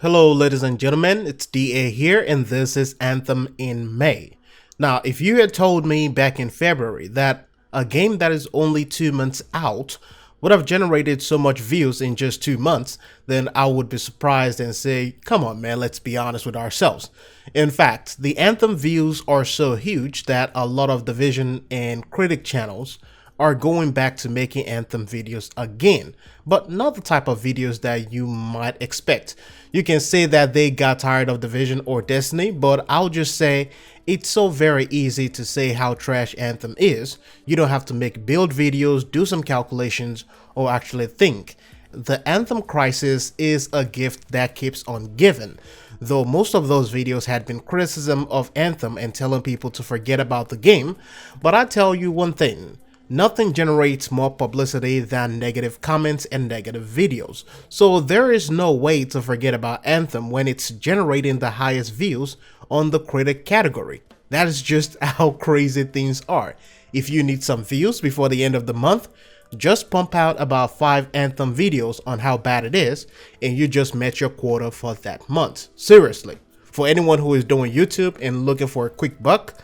Hello ladies and gentlemen, it's DA here and this is Anthem in May. Now, if you had told me back in February that a game that is only 2 months out would have generated so much views in just 2 months, then I would be surprised and say, come on man, let's be honest with ourselves. In fact, the Anthem views are so huge that a lot of Division and Critic channels are going back to making Anthem videos again, but not the type of videos that you might expect. You can say that they got tired of Division or Destiny, but I'll just say it's so very easy to say how trash Anthem is. You don't have to make build videos, do some calculations, or actually think. The Anthem crisis is a gift that keeps on giving. Though most of those videos had been criticism of Anthem and telling people to forget about the game, but I tell you one thing. Nothing generates more publicity than negative comments and negative videos, so there is no way to forget about Anthem when it's generating the highest views on the critic category. That is just how crazy things are. If you need some views before the end of the month, just pump out about 5 Anthem videos on how bad it is, and you just met your quota for that month. Seriously, for anyone who is doing YouTube and looking for a quick buck,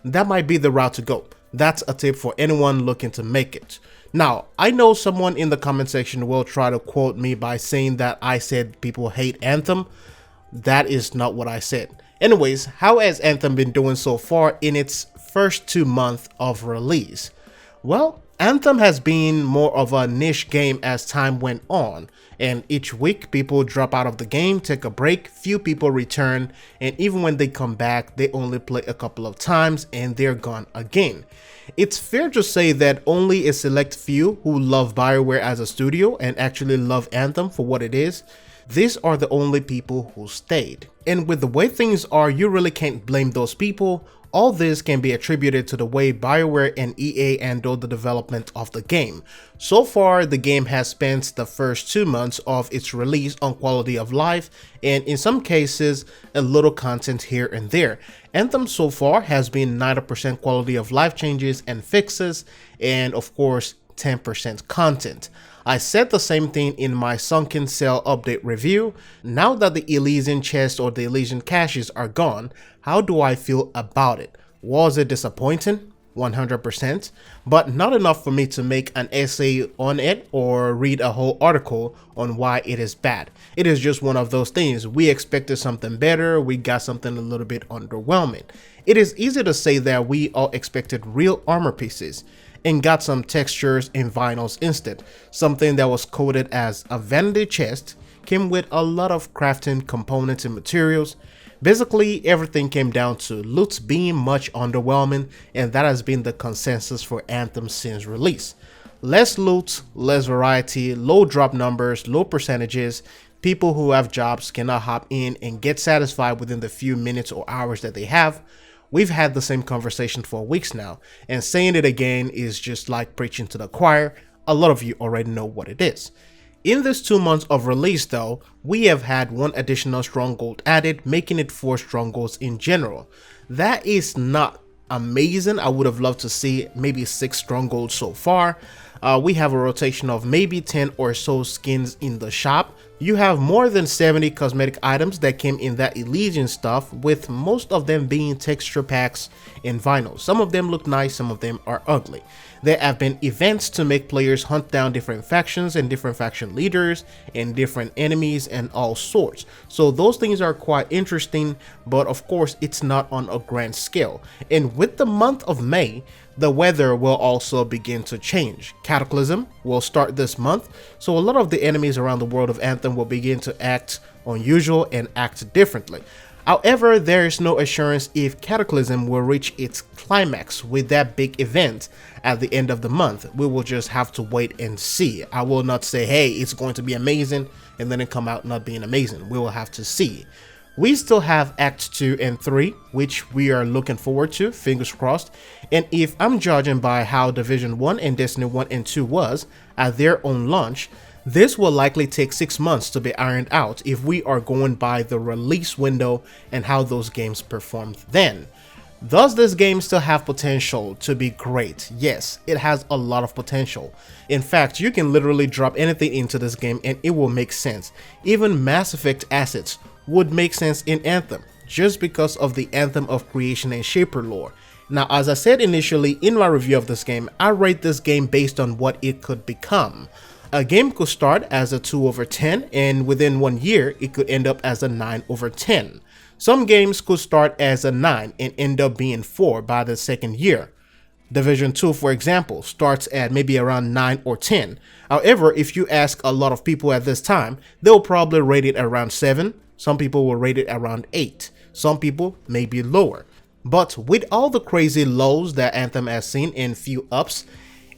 that might be the route to go. That's a tip for anyone looking to make it. Now, I know someone in the comment section will try to quote me by saying that I said people hate Anthem. That is not what I said. Anyways, how has Anthem been doing so far in its first 2 months of release? Well, Anthem has been more of a niche game as time went on, and each week people drop out of the game, take a break, few people return, and even when they come back, they only play a couple of times and they're gone again. It's fair to say that only a select few who love BioWare as a studio and actually love Anthem for what it is, these are the only people who stayed. And with the way things are, you really can't blame those people. All this can be attributed to the way BioWare and EA handled the development of the game. So far, the game has spent the first 2 months of its release on quality of life, and in some cases, a little content here and there. Anthem so far has been 90% quality of life changes and fixes, and of course, 10% content. I said the same thing in my Sunken Cell update review. Now that the Elysian chest or the Elysian caches are gone, how do I feel about it? Was it disappointing? 100%, but not enough for me to make an essay on it or read a whole article on why it is bad. It is just one of those things. We expected something better, we got something a little bit underwhelming. It is easy to say that we all expected real armor pieces and got some textures and vinyls instead. Something that was coded as a vanity chest came with a lot of crafting components and materials. Basically, everything came down to loot being much underwhelming, and that has been the consensus for Anthem since release. Less loot, less variety, low drop numbers, low percentages. People who have jobs cannot hop in and get satisfied within the few minutes or hours that they have. We've had the same conversation for weeks now, and saying it again is just like preaching to the choir. A lot of you already know what it is. In this 2 months of release though, we have had 1 additional stronghold added, making it 4 strongholds in general. That is not amazing. I would have loved to see maybe 6 strongholds so far. We have a rotation of maybe 10 or so skins in the shop. You have more than 70 cosmetic items that came in that Elysian stuff, with most of them being texture packs and vinyl. Some of them look nice, some of them are ugly. There have been events to make players hunt down different factions and different faction leaders and different enemies and all sorts. So those things are quite interesting, but of course it's not on a grand scale. And with the month of May, the weather will also begin to change. Cataclysm will start this month, so a lot of the enemies around the world of Anthem will begin to act unusual and act differently. However, there is no assurance if Cataclysm will reach its climax with that big event at the end of the month. We will just have to wait and see. I will not say, hey, it's going to be amazing, and then it come out not being amazing. We will have to see. We still have Act 2 and 3, which we are looking forward to, fingers crossed. And if I'm judging by how Division 1 and Destiny 1 and 2 was at their own launch, this will likely take 6 months to be ironed out if we are going by the release window and how those games performed then. Does this game still have potential to be great? Yes, it has a lot of potential. In fact, you can literally drop anything into this game and it will make sense. Even Mass Effect assets would make sense in Anthem, just because of the Anthem of Creation and Shaper lore. Now, as I said initially in my review of this game, I rate this game based on what it could become. A game could start as a 2/10 and within 1 year, it could end up as a 9/10. Some games could start as a 9 and end up being 4 by the second year. Division 2, for example, starts at maybe around 9 or 10. However, if you ask a lot of people at this time, they'll probably rate it around 7. Some people will rate it around 8. Some people may be lower. But with all the crazy lows that Anthem has seen and few ups,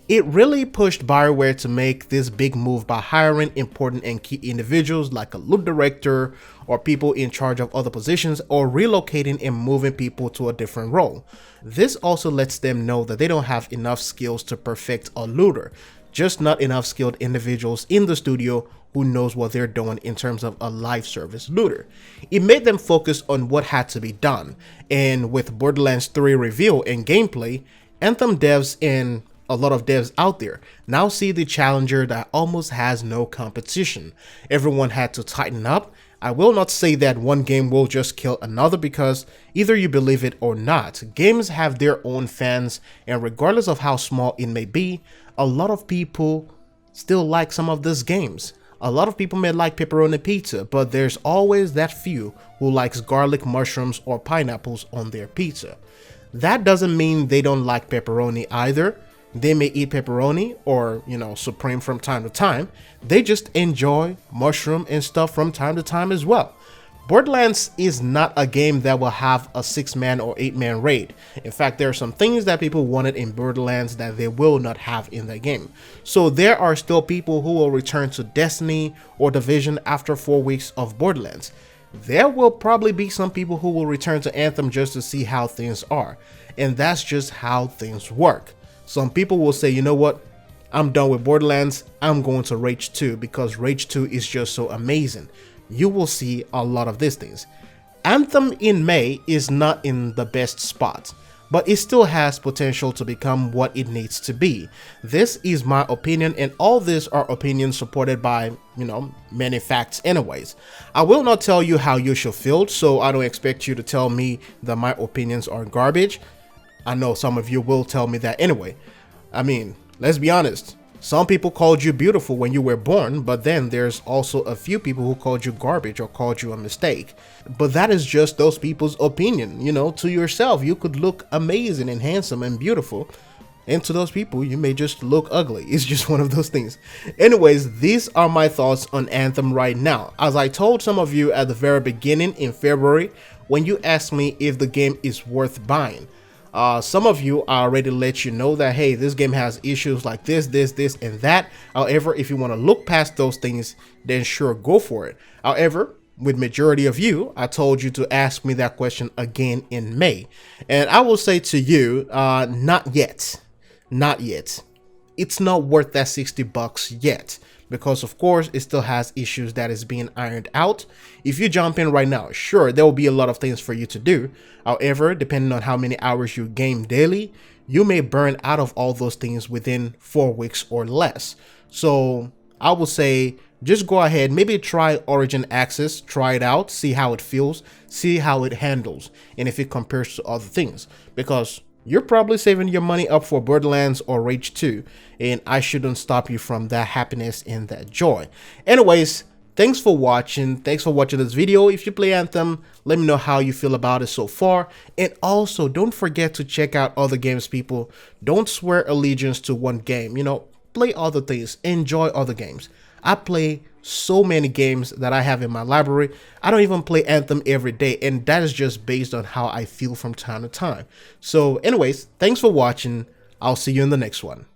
it really pushed BioWare to make this big move by hiring important and key individuals like a loot director or people in charge of other positions, or relocating and moving people to a different role. This also lets them know that they don't have enough skills to perfect a looter, just not enough skilled individuals in the studio who knows what they're doing in terms of a live service looter. It made them focus on what had to be done, and with Borderlands 3 reveal and gameplay, Anthem devs and a lot of devs out there now see the challenger that almost has no competition. Everyone had to tighten up. I will not say that one game will just kill another, because either you believe it or not, games have their own fans, and regardless of how small it may be, a lot of people still like some of these games. A lot of people may like pepperoni pizza, but there's always that few who likes garlic, mushrooms, or pineapples on their pizza. That doesn't mean they don't like pepperoni either. They may eat pepperoni or, Supreme from time to time. They just enjoy mushroom and stuff from time to time as well. Borderlands is not a game that will have a 6-man or 8-man raid. In fact, there are some things that people wanted in Borderlands that they will not have in the game. So there are still people who will return to Destiny or Division after 4 weeks of Borderlands. There will probably be some people who will return to Anthem just to see how things are. And that's just how things work. Some people will say, you know what, I'm done with Borderlands, I'm going to Rage 2 because Rage 2 is just so amazing. You will see a lot of these things. Anthem in May is not in the best spot, but it still has potential to become what it needs to be. This is my opinion, and all these are opinions supported by, many facts anyways. I will not tell you how you should feel, so I don't expect you to tell me that my opinions are garbage. I know some of you will tell me that anyway. I mean, let's be honest. Some people called you beautiful when you were born, but then there's also a few people who called you garbage or called you a mistake. But that is just those people's opinion. To yourself, you could look amazing and handsome and beautiful. And to those people, you may just look ugly. It's just one of those things. Anyways, these are my thoughts on Anthem right now. As I told some of you at the very beginning in February, when you asked me if the game is worth buying. Some of you already let you know that, hey, this game has issues like this, and that. However, if you want to look past those things, then sure, go for it. However, with majority of you, I told you to ask me that question again in May. And I will say to you, not yet. Not yet. It's not worth that $60 yet. Because of course it still has issues that is being ironed out. If you jump in right now, sure, there will be a lot of things for you to do. However, depending on how many hours you game daily, you may burn out of all those things within 4 weeks or less. So I will say just go ahead, maybe try Origin Access, try it out, see how it feels, see how it handles, and if it compares to other things. Because you're probably saving your money up for Borderlands or Rage 2, and I shouldn't stop you from that happiness and that joy. Anyways, thanks for watching. Thanks for watching this video. If you play Anthem, let me know how you feel about it so far. And also, don't forget to check out other games, people. Don't swear allegiance to one game. Play other things. Enjoy other games. I play so many games that I have in my library. I don't even play Anthem every day, and that is just based on how I feel from time to time. So anyways, thanks for watching. I'll see you in the next one.